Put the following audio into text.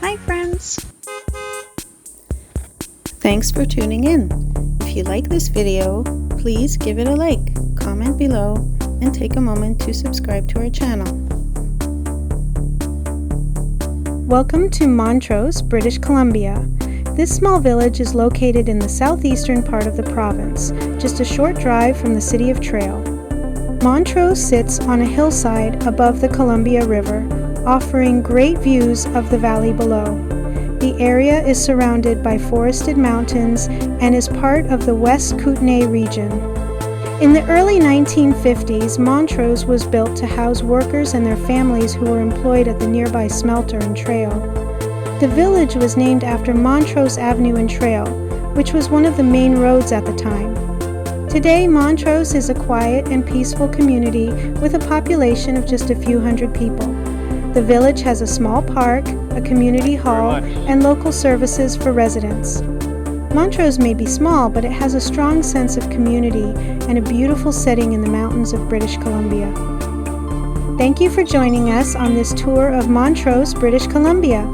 Hi friends! Thanks for tuning in. If you like this video, please give it a like, comment below, and take a moment to subscribe to our channel. Welcome to Montrose, British Columbia. This small village is located in the southeastern part of the province, just a short drive from the city of Trail. Montrose sits on a hillside above the Columbia River, offering great views of the valley below. The area is surrounded by forested mountains and is part of the West Kootenay region. In the early 1950s, Montrose was built to house workers and their families who were employed at the nearby smelter and trail. The village was named after Montrose Avenue and Trail, which was one of the main roads at the time. Today, Montrose is a quiet and peaceful community with a population of just a few hundred people. The village has a small park, a community hall, and local services for residents. Montrose may be small, but it has a strong sense of community and a beautiful setting in the mountains of British Columbia. Thank you for joining us on this tour of Montrose, British Columbia.